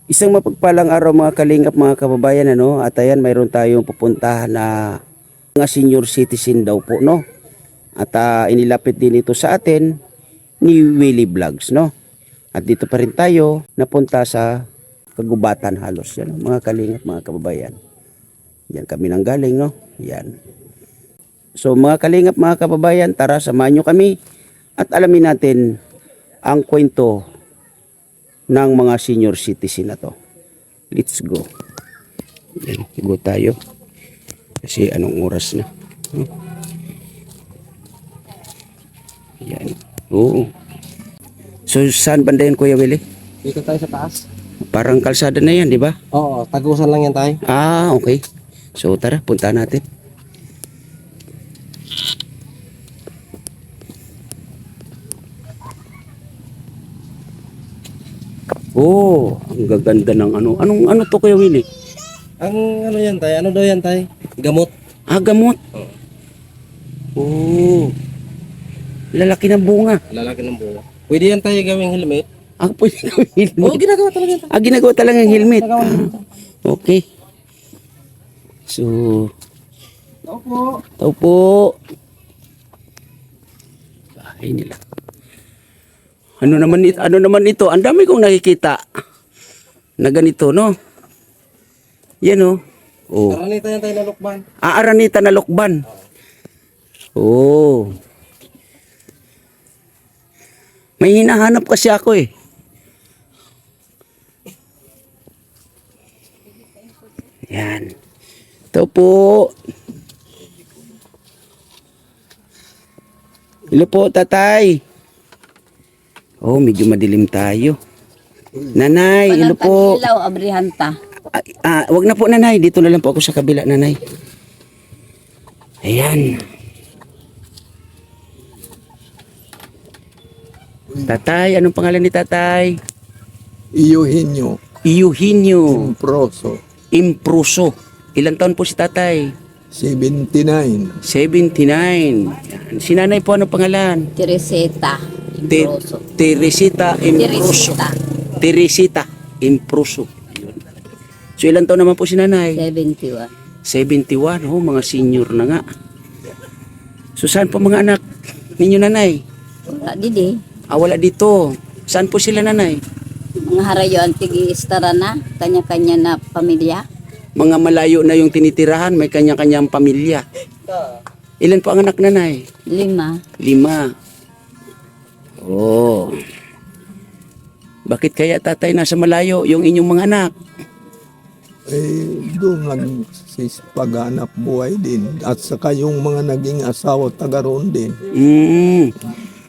Isang mapagpalang araw mga kalingap, mga kababayan, ano? At ayan, mayroon tayong pupuntahan na mga senior citizen daw po, no? At inilapit din ito sa atin ni Willie Vlogs, no? At dito pa rin tayo napunta sa Kagubatan halos, yan, mga kalingap, mga kababayan. Yan kami nang galing, no? Yan. So mga kalingap, mga kababayan, tara samahan nyo kami at alamin natin ang kwento ng mga senior citizen na to. Let's go. Yan, go tayo. Kasi anong oras na? Yan. Oo. So saan banda yan, Kuya Willie? Dito tayo sa taas. Parang kalsada na yan, di ba? Oo, tagusan lang yan tayo. Ah, okay. So tara, punta natin. Oh, ang gaganda ng ano. Ano to, Kuya Willie? Ang ano yan tayo? Ano daw yan tayo? Gamot. Ah, gamot. Oh. Lalaki ng bunga. Lalaki ng buwa. Pwede yan tayo gawing helmet. Ah, pwede gawing helmet. Oo, ginagawa talaga yan tayo. Ah, ginagawa talaga ng helmet. Ginagawa Ah, yan. okay. So, Opo. tao po. Bahay nila. Ano naman ito? Ang dami kong nakikita na ganito, no? Yan, no? Oh. Karanita yan tayo na lukban. Aranita na lokban. Oh. May hinahanap kasi ako eh. Yan. Ito po. Hello po, tatay. Oh, medyo madilim tayo. Nanay, hello po. Ilaw, abrihanta. Wag na po, nanay. Dito na lang po ako sa kabila, nanay. Ayan. Tatay, anong pangalan ni tatay? Eugenio Eugenio Improso, Impruso. Ilang taon po si tatay? 79. 79. Yan. Si nanay po, anong pangalan? Teresita. Improso. Teresita Impruso. Teresita. Teresita Impruso. Ayun. So ilang taon naman po si nanay? 71. 71. Oh, mga senior na nga. So saan po mga anak ninyo, nanay? Wala didi. Wala dito. Saan po sila, nanay? Mga harayo ang tigi-istara na. Kanya-kanya na pamilya. Mga malayo na yung tinitirahan, may kanya-kanyang pamilya. Ilan po ang anak, nanay? 5. 5. Oh. Bakit kaya, tatay, nasa malayo yung inyong mga anak? Doon nagsisipaghanap buhay din. At saka yung mga naging asawa taga roon din.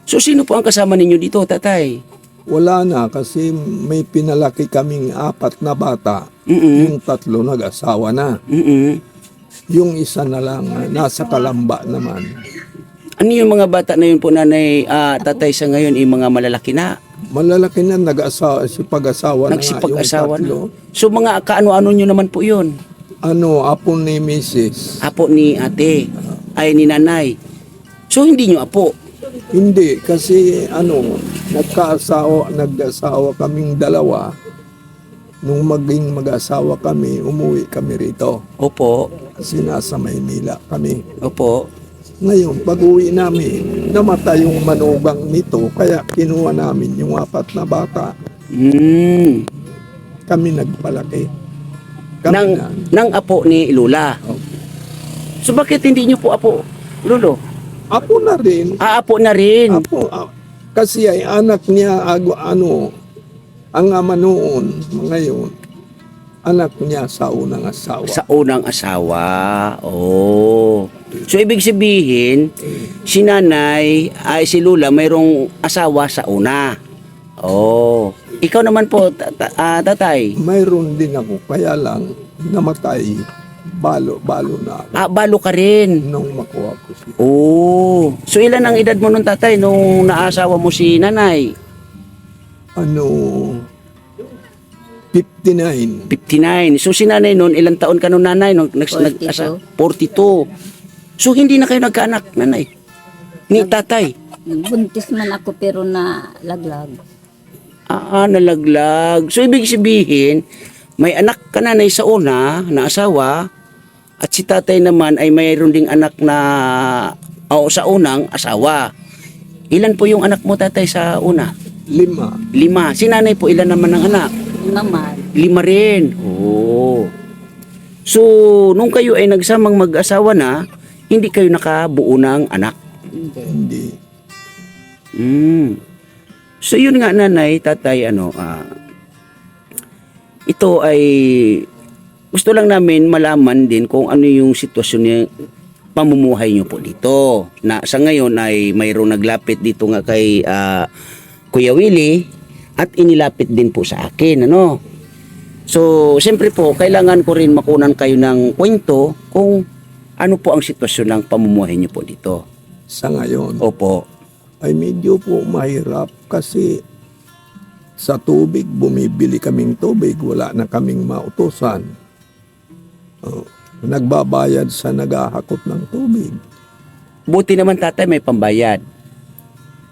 So sino po ang kasama ninyo dito, tatay? Wala na kasi may pinalaki kaming 4 na bata. Mm-mm. Yung 3 nag-asawa na. Mm-mm. Yung isa na lang nasa Kalamba naman. Ano yung mga bata na yun po, nanay, tatay, sa ngayon, yung mga malalaki na? Malalaki na nag-asawa, sipag-asawa na nga Nagsipag-asawa yung 3. na. So mga kaano-ano nyo naman po yun? Apo ni Mrs. Apo ni ate, ay ni nanay. So hindi nyo apo? Hindi, kasi nag-asawa kaming dalawa. Nung maging mag-asawa kami, umuwi kami rito. Opo, Kasi nasa Maynila kami. opo. Ngayon, pag-uwi namin, namatay yung manugang nito. Kaya kinuha namin yung 4 na bata. Kami nagpalaki. Kami na. Nang apo ni Lula. Oh. So bakit hindi nyo po apo, Lolo? Apo na rin. Apo na rin. Kasi ay anak niya, ang ama noon, ngayon, anak niya sa unang asawa. Sa unang asawa. Oh. So ibig sabihin, si nanay, ay si Lula, mayroong asawa sa una. Oh. Ikaw naman po, tatay. Mayroon din ako, kaya lang namatay. Balo na ako Balo ka rin. nung makuha ko siya. Oh. So ilan ang edad mo nung tatay nung naasawa mo si nanay? 59. 59. So si nanay noon, ilang taon ka nung nanay? 42. 42. So hindi na kayo nagkaanak, nanay? Ni tatay? Buntis man ako pero na laglag. Nalaglag. So, ibig sabihin, may anak ka nanay sa una, na asawa, at si tatay naman ay mayroon ding anak na, sa unang asawa. Ilan po yung anak mo, tatay, sa una? 5. 5. Si nanay po, ilan naman ang anak? Naman. 5 rin. Oo. So, nung kayo ay nagsamang mag-asawa na, hindi kayo nakabuo ng anak. Hindi. So, yun nga, nanay, tatay, ito ay gusto lang namin malaman din kung ano yung sitwasyon niya, pamumuhay nyo po dito. Na sa ngayon ay mayroong naglapit dito nga kay Kuya Willie at inilapit din po sa akin, So, siyempre po, kailangan ko rin makunan kayo ng kwento kung ano po ang sitwasyon ng pamumuhay nyo po dito. Sa ngayon, Opo. ay medyo po mahirap kasi sa tubig, bumibili kaming tubig, wala na kaming mautusan. Nagbabayad sa naghahakot ng tubig. Buti naman, tatay, may pambayad.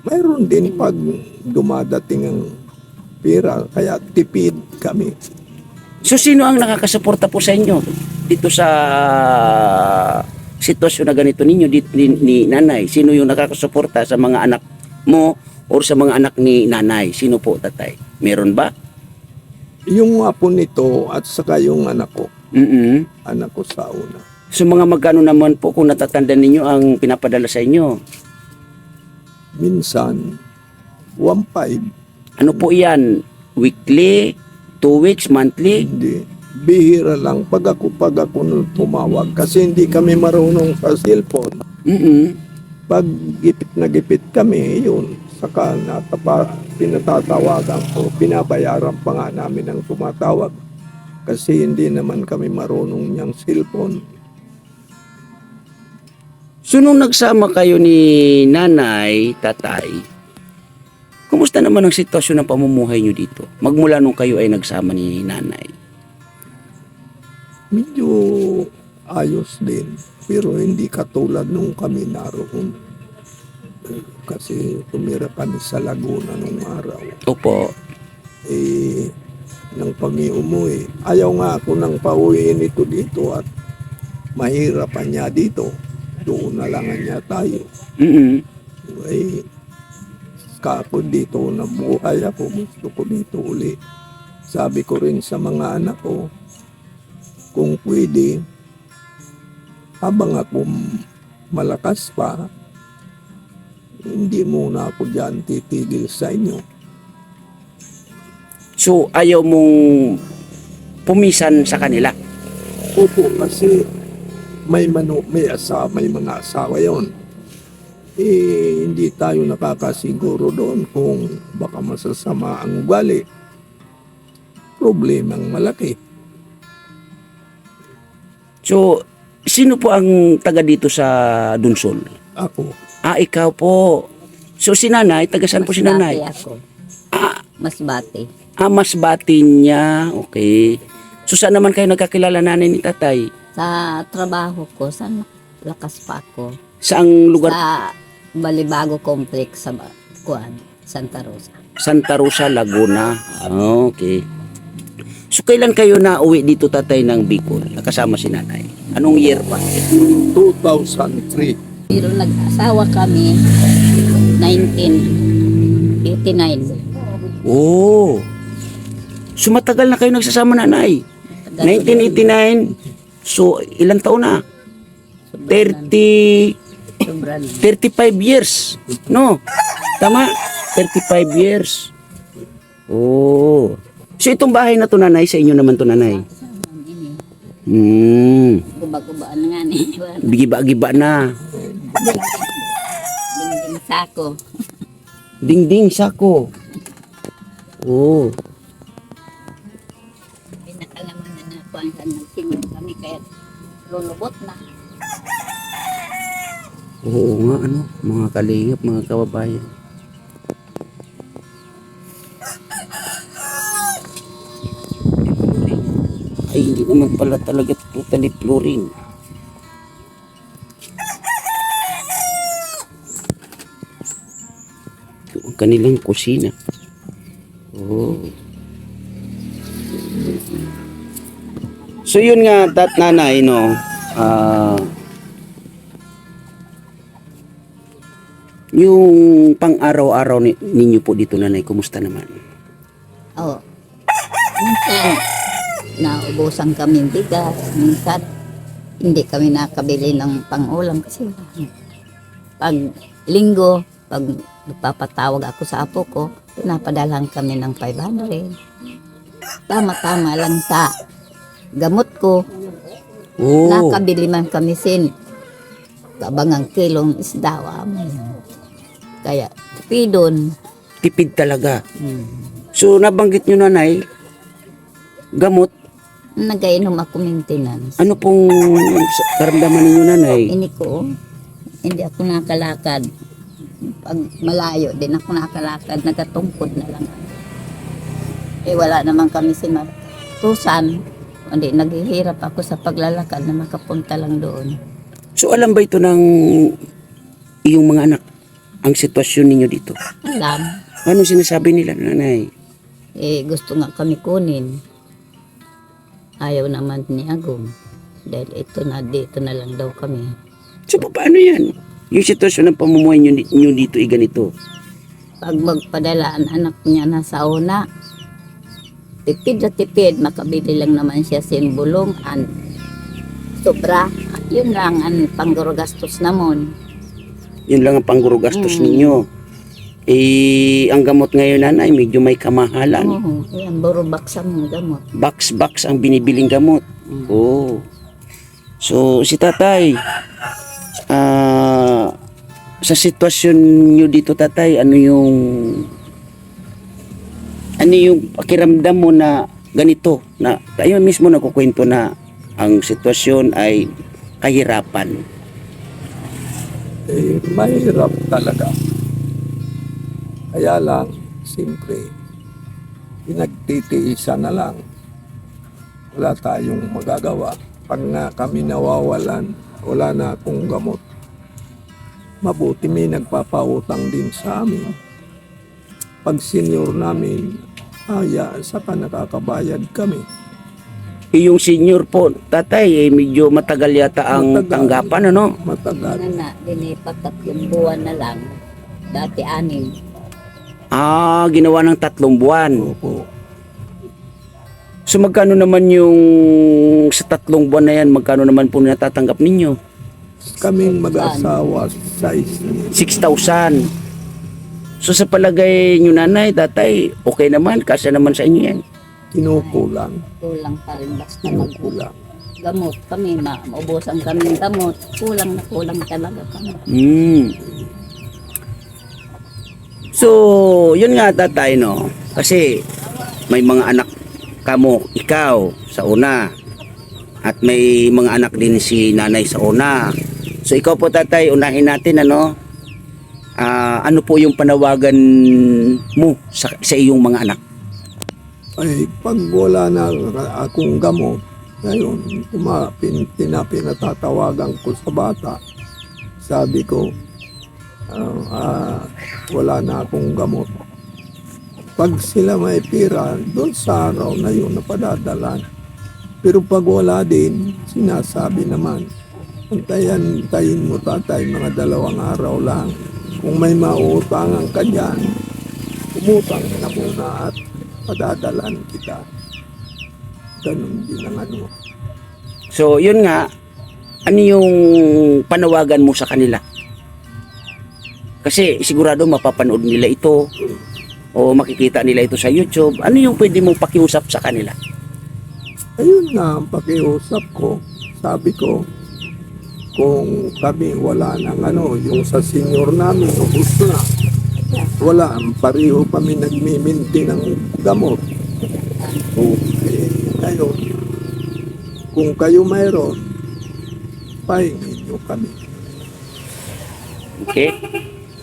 Mayroon din pag dumadating ang pera, kaya tipid kami. So, sino ang nakakasuporta po sa inyo dito sa sitwasyon na ganito ninyo ni nanay? Sino yung nakakasuporta sa mga anak mo o sa mga anak ni nanay? Sino po, tatay? Meron ba? Yung apo nito at saka yung anak ko. Anak ko sa una. So, mga magkano naman po kung natatanda ninyo ang pinapadala sa inyo? Minsan, 1.5. Ano po yan? Weekly? 2 weeks? Monthly? Hindi. Bihira lang pag ako nung tumawag kasi hindi kami marunong sa cellphone. Pag gipit na gipit kami, yun, saka pinatatawagan ko, pinabayaran pa nga namin ang tumatawag kasi hindi naman kami marunong niyang cellphone. So, nung nagsama kayo ni nanay, tatay, kumusta naman ang sitwasyon ng pamumuhay nyo dito? Magmula nung kayo ay nagsama ni nanay. Medyo ayos din, pero hindi katulad nung kami naroon. Kasi tumira kami sa Laguna nung araw. Opo. Nang kami umuwi, ayaw nga ako nang pauwiin ito dito at mahirapan niya dito. Doon na lang niya tayo. Kako dito na buhay ako, gusto ko dito uli. Sabi ko rin sa mga anak ko, kung pwede, habang ako malakas pa, hindi muna ako dyan titigil sa inyo. So, ayaw mong pumisan sa kanila? Opo, kasi may mga asawa yon. Hindi tayo nakakasiguro doon kung baka masasama ang ugali. Problemang malaki. So, sino po ang taga dito sa Dunsol? Ako, Ikaw po. So, si nanay, taga saan po si nanay? Masbate ako. Masbate. Masbate niya. Okay. So, saan naman kayo nagkakilala, nanay ni tatay? Sa trabaho ko, sa lakas pa ako. Saang lugar? Sa Balibago Complex sa Santa Rosa. Santa Rosa, Laguna. Okay. So, kailan kayo na uwi dito, tatay, ng Bicol? Nakasama si nanay. Anong year pa? 2003. Pero nag-asawa kami 1989. Oh. So, matagal na kayo nagsasama, nanay. 1989. So, ilang taon na? 35 years. No? Tama? 35 years. Oh. So, itong bahay na to, nanay, sa inyo naman to, nanay? Guba-gubaan na nga ni. Giba-giba na. Dingding sako. Dingding sako. Oh. Pinakalaman na na kung saan nagsimula kami kaya lulubot na. Oo nga, mga kalingap, mga kababayan. Ay, hindi naman pala talaga totally flooring. Ito ang kanilang kusina. Oh. Oh. So yun nga, nanay, no, yung pang-araw-araw ninyo po dito, nanay, kumusta naman? Oh. Minsan, naubusan kami ng bigas. Minsan, hindi kami nakabili ng pang-ulam kasi pag linggo, pag nagpapatawag ako sa apo ko, pinapadalhan kami ng 500. Tama-tama lang sa gamot ko. Oh, Nakabili man kami sin kabangang kilong isda. Kaya, tipidon. tipid talaga. So nabanggit nyo, nanay, gamot, Nagainom ako maintenance. ano pong karamdaman ninyo, nanay? Ini ko, hindi ako nakalakad. Pag malayo, din ako nakalakad, nagatungkod na lang. Wala naman kami sinatusan. Hindi, naghihirap ako sa paglalakad na makapunta lang doon. So alam ba ito ng iyong mga anak, ang sitwasyon ninyo dito? Alam, Ano sinasabi nila, nanay? gusto nga kami kunin. Ayaw naman ni Agong. Dahil dito na lang daw kami. So paano yan? Yung sitwasyon ng pamumuhay nyo dito ay ganito. Pag magpadala ang anak niya na sa una, tipid na tipid, makabili lang naman siya sinbulong and sobra. Yun lang ang panggurugastos namon. Yun lang ang pangguro gastos ninyo. Ang gamot ngayon, nanay, medyo may kamahalan. Oo, yan, burubak sa mga gamot. Box ang binibiling gamot. Oh. So si tatay, sa sitwasyon nyo dito, tatay, ano yung pakiramdam mo na ganito, na tayo mismo nagkukwento na ang sitwasyon ay kahirapan? Mahirap talaga. Kaya lang, siyempre, pinagtitiisan na lang. Wala tayong magagawa. Pag na kami nawawalan, wala na akong gamot. Mabuti may nagpapautang din sa amin. Pag senior namin, saka nakakabayad kami. Yung senior po, tatay, medyo matagal yata ang Matagal. tanggapan, ano? Matagal. Dinipat 3 buwan na lang. Dati 6. Ginawa ng 3 buwan. Opo. So magkano naman yung sa 3 buwan na yan, magkano naman po natatanggap ninyo? Kaming mag-asawa, size 6,000. So sa palagay nyo, nanay, tatay, okay naman, kasya naman sa inyo yan. kinukulang. Kulang pa rin basta Kinukulang. gamot kami, maubusan kami ng gamot. Kulang na kulang talaga kami. So, yun nga, tatay, no? Kasi may mga anak kamo, ikaw sa una, at may mga anak din si nanay sa una. So ikaw po, tatay, unahin natin, ano? Ano po yung panawagan mo sa iyong mga anak? Ay, pag wala na akong gamot, ngayon, pinatatawagan ko sa bata. Sabi ko, wala na akong gamot. Pag sila may pira, doon sa araw na yun napadadalan. Pero pag wala din, sinasabi naman, antayin mo tatay, mga 2 araw lang. Kung may mauutangan ka dyan, umutang na muna at padadalan kita. Ganun din ang ano. So, yun nga, ano yung panawagan mo sa kanila? Kasi sigurado mapapanood nila ito o makikita nila ito sa YouTube. Ano yung pwede mong pakiusap sa kanila? Ayun nga ang pakiusap ko. Sabi ko, kung kami wala nang ano, yung sa senior namin, ubus na. Wala, pareho kami nagmiminti ng gamot. Okay, ngayon, kung kayo mayroon, pahingin nyo kami. Okay?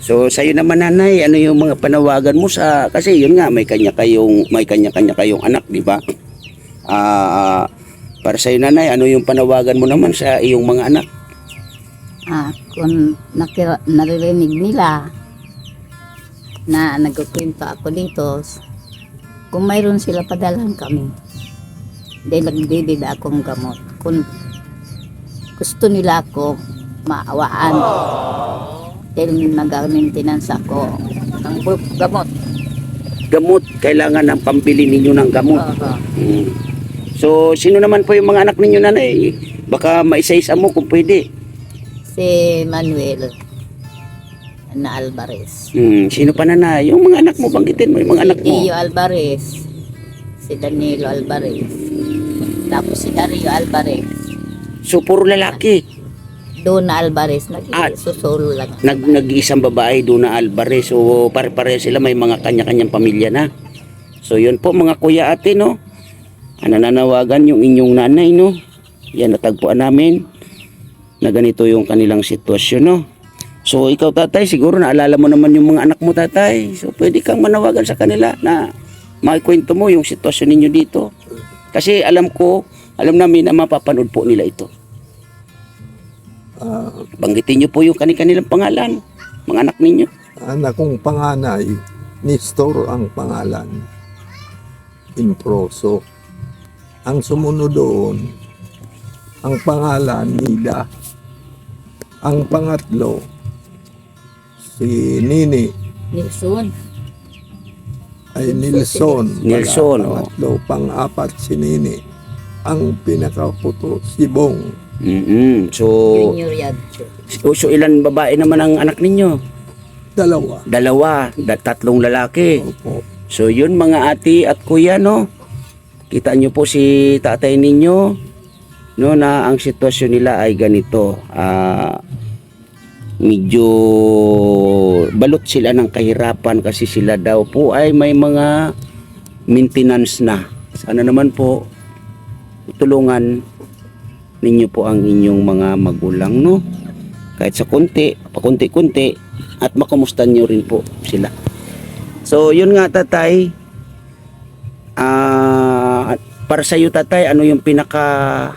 So, sa'yo naman, nanay, ano yung mga panawagan mo sa, kasi yun nga, may kanya-kanya kayong anak, di ba? Para sa'yo, nanay, ano yung panawagan mo naman sa iyong mga anak? Kung naririnig nila na nagkukwento ako dito, Kung mayroon sila, padalhan kami. Dahil nagbibida akong gamot. Kung gusto nila ako maawaan. Dahil nag-maintenance ako ng gamot. Gamot, kailangan ng pambili ninyo ng gamot. Oo. Mm. So, sino naman po yung mga anak ninyo, nanay? Baka maisa-isa mo kung pwede. Si Manuel na Alvarez. Sino pa nanay? Yung mga anak mo, banggitin mo yung mga anak Si mo. Iyo Alvarez. Si Danilo Alvarez. Tapos si Dario Alvarez. So, puro lalaki. Dona Alvarez. Ah. Nagsusulo lang. Nag-iisang babae doon na Alvarez. So, pare-pare sila may mga kanya-kanyang pamilya na. So, yun po mga kuya ate, no? Nananawagan yung inyong nanay, no? Yan, natagpuan namin na ganito yung kanilang sitwasyon, no? So, ikaw tatay, siguro naalala mo naman yung mga anak mo tatay. So, pwede kang manawagan sa kanila na makikwento mo yung sitwasyon ninyo dito. Kasi alam namin na mapapanood po nila ito. Banggitin nyo po yung kanilang pangalan, mga anak ninyo. Anak kong panganay, Nestor ang pangalan. Improso. Ang sumunod doon, ang pangalan, Nida. Ang pangatlo, si Nini, Nilson. ay Nilson. Nilson, Pangatlo, pang-apat si Nini. Ang pinakaputo, si Bong. So, Junior Yadcho. so, ilan babae naman ang anak ninyo? Dalawa. Dalawa, tatlong lalaki. Opo. So, yun mga ati at kuya, no? Kita nyo po si tatay ninyo, no, na ang sitwasyon nila ay ganito. Medyo balot sila ng kahirapan kasi sila daw po ay may mga maintenance na. Sana naman po tulungan ninyo po ang inyong mga magulang, no? Kahit sa konti, pakunti-kunti, at makamusta nyo rin po sila. So, yun nga tatay, para sa iyo tatay, ano yung pinaka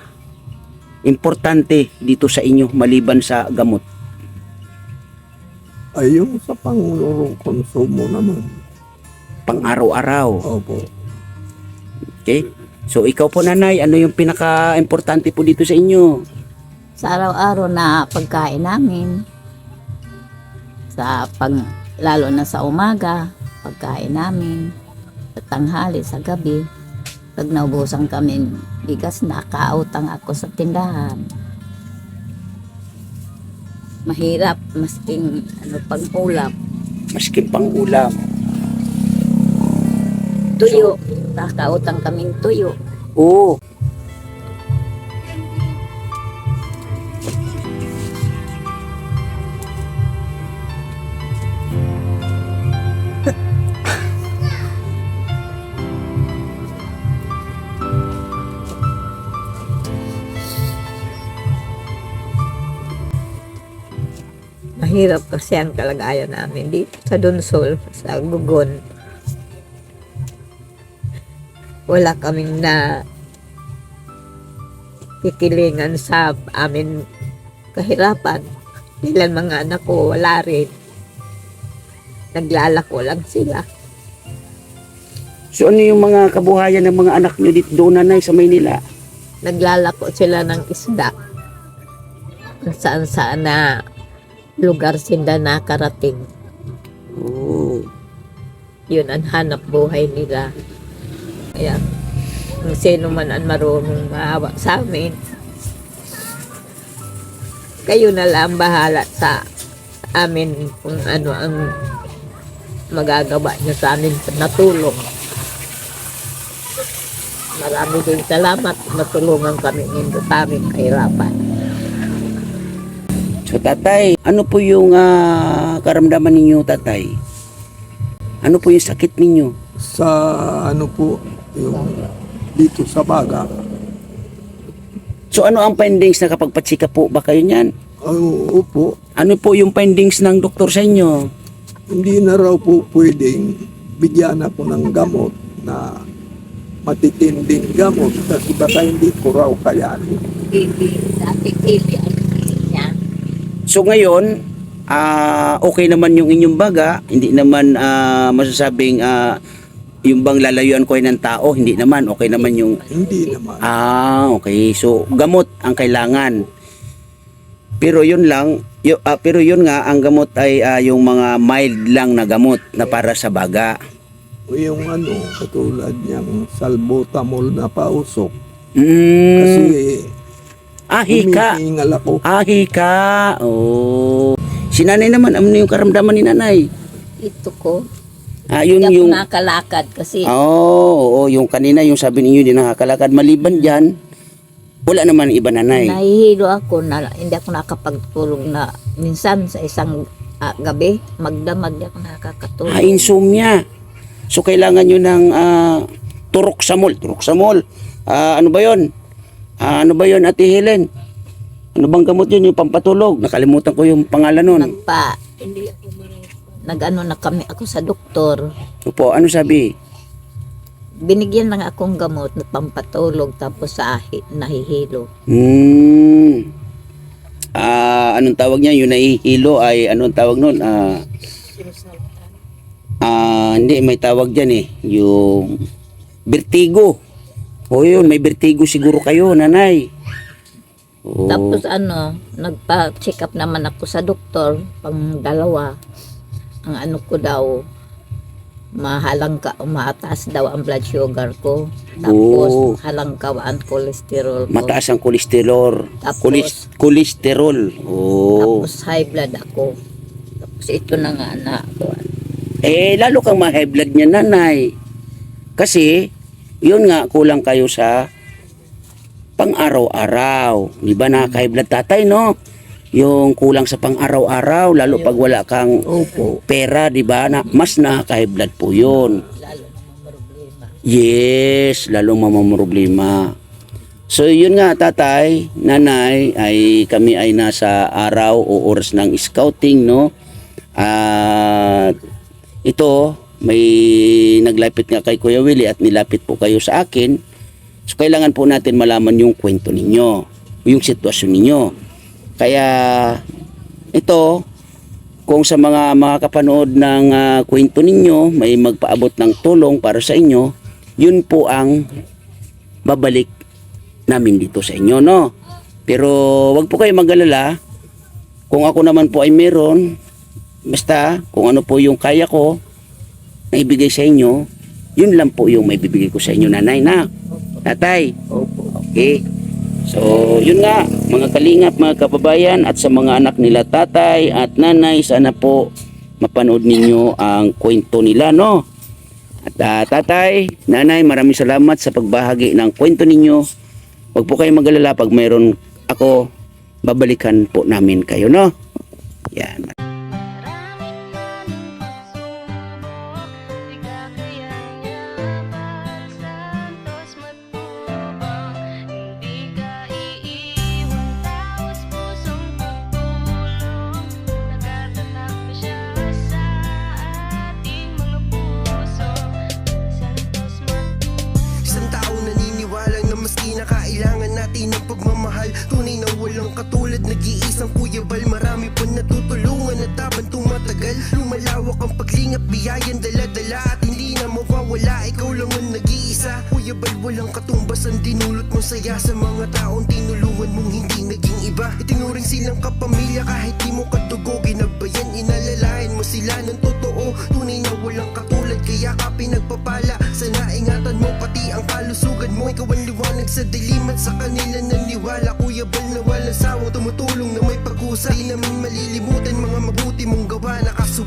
importante dito sa inyo maliban sa gamot? Ay, yung sa konsumo naman. Pang araw-araw. Opo. Okay? So, ikaw po nanay, ano yung pinaka importante po dito sa inyo? Sa araw-araw na pagkain namin. Lalo na sa umaga, pagkain namin. Sa tanghali, sa gabi. Pag naubusan kami bigas, nakautang ako sa tindahan. Mahirap, masking pang-ulam. Maski pang ulam. Tuyo, nakautang kaming tuyo. Oo. Mahirap kasi ang kalagayan namin dito sa Donsol, sa Gugon. Wala kaming na kikilingan sa amin kahirapan. Ilan mga anak ko, wala rin. Naglalako lang sila. So, ano yung mga kabuhayan ng mga anak nyo dito doon nanay sa Maynila? Naglalako sila ng isda. Kung saan-saan na lugar sila nakarating. Oo. Yun ang hanap buhay nila. Kaya, kung sino man ang marunong maawa sa amin, kayo na lang bahala sa amin kung ano ang magagawa niyo sa amin na tulong. Marami din salamat, matulungan kami nito sa aming kahirapan. So tatay, ano po yung karamdaman ninyo tatay? Ano po yung sakit ninyo? Sa ano po, yung dito sa baga. So ano ang findings na kapag patsika po ba kayo niyan? Opo, Ano po yung findings ng doktor sa inyo? hindi na raw po pwedeng bigyan ako ng gamot na matitinding gamot kasi baka hindi ko raw kayanin. Dati tili ang niya. So ngayon, okay naman yung inyong baga, hindi naman masasabing Yung bang lalayuan ko ay ng tao, hindi naman. Okay naman yung... Hindi naman. Okay. So, gamot ang kailangan. Pero yun lang, pero yun nga, ang gamot ay yung mga mild lang na gamot na para sa baga. O yung katulad niyang salbutamol na pausok. Kasi, Kasi hika. humihingal ako. Hika. Oh. Si nanay naman, ano yung karamdaman ni nanay? Ito ko. Yun Hindi yung... ako nakalakad kasi Oo, yung kanina, yung sabi ninyo, hindi nakakalakad. Maliban dyan, wala naman iba nanay. nahihilo ako na hindi ako nakapagtulog na minsan sa isang gabi magdamag di ako nakakatulog. Insomnia. So, kailangan nyo ng turoksamol. Turoksamol. Ano ba yun? Ano ba yun, Ate Helen? Ano bang gamot yun, yung pampatulog? Nakalimutan ko yung pangalan nun. Nag-ano na kami ako sa doktor. Opo, ano sabi? Binigyan lang akong gamot na pampatulog tapos nahihilo. Anong tawag niya? Yung nahihilo ay, anong tawag nun? Hindi, may tawag dyan eh. Yung vertigo. O yun, may vertigo siguro kayo, nanay. Oo. Tapos nagpa-check up naman ako sa doktor pang dalawa. Ang ano ko daw, mataas daw ang blood sugar ko. Tapos halangkaw ang cholesterol ko. Mataas ang kolesterol. Tapos- Kolesterol. Oo. Tapos high blood ako. Tapos ito na nga na. Lalo kang ma-high blood niya, nanay. Kasi, yun nga, kulang kayo sa pang-araw-araw. Di ba nakaka-high blood tatay, no? Yung kulang sa pang-araw-araw, lalo pag wala kang pera, di ba? Mas nakaka-high blood po yun. Yes, lalo mamamroblema. So, yun nga, tatay, nanay, kami ay nasa araw o oras ng scouting, no? At ito, may naglapit nga kay Kuya Willie at nilapit po kayo sa akin. So, kailangan po natin malaman yung kwento ninyo, yung sitwasyon ninyo. Kaya, ito, kung sa mga makakapanood ng kwento ninyo, may magpaabot ng tulong para sa inyo, yun po ang babalik namin dito sa inyo, no? Pero, wag po kayo mag-alala. Kung ako naman po ay meron, basta, kung ano po yung kaya ko na ibigay sa inyo, yun lang po yung may bibigay ko sa inyo, nanay, na. Tatay. Okay. So, yun nga, mga kalingap, mga kababayan, at sa mga anak nila tatay at nanay, sana po mapanood ninyo ang kwento nila, no? At tatay, nanay, maraming salamat sa pagbahagi ng kwento ninyo. Huwag po kayo mag-alala, pag mayroon ako, babalikan po namin kayo, no? Yan. Isang tao naniniwala na maski na kailangan natin ng pagmamahal, tunay na walang katulad, nag-iisang Kuya Bal. Marami pa natutulungan at habang tumatagal, lumalawak ang paglingap, biyayan dala-dala at hindi na mawawala. Ikaw lang ang nag-iisa, Kuya Bal, walang katumbas ang dinulot mo saya sa mga taong tinulungan mong hindi naging iba. Itinuring silang kapamilya kahit di mo kadugo, ginabayan, inalalayan mo sila ng totoo. Tunay na walang katulad, kaya ka pinagpapala. Sana ingatan mo pati ang kalusugan mo. Ikaw ang liwanag sa dilim at sa kanila naniwala. Kuya Bal na walang sawang tumutulong na may pag-usay. Di namin malilimutan mga mabuti mong gawa. Nakasubukan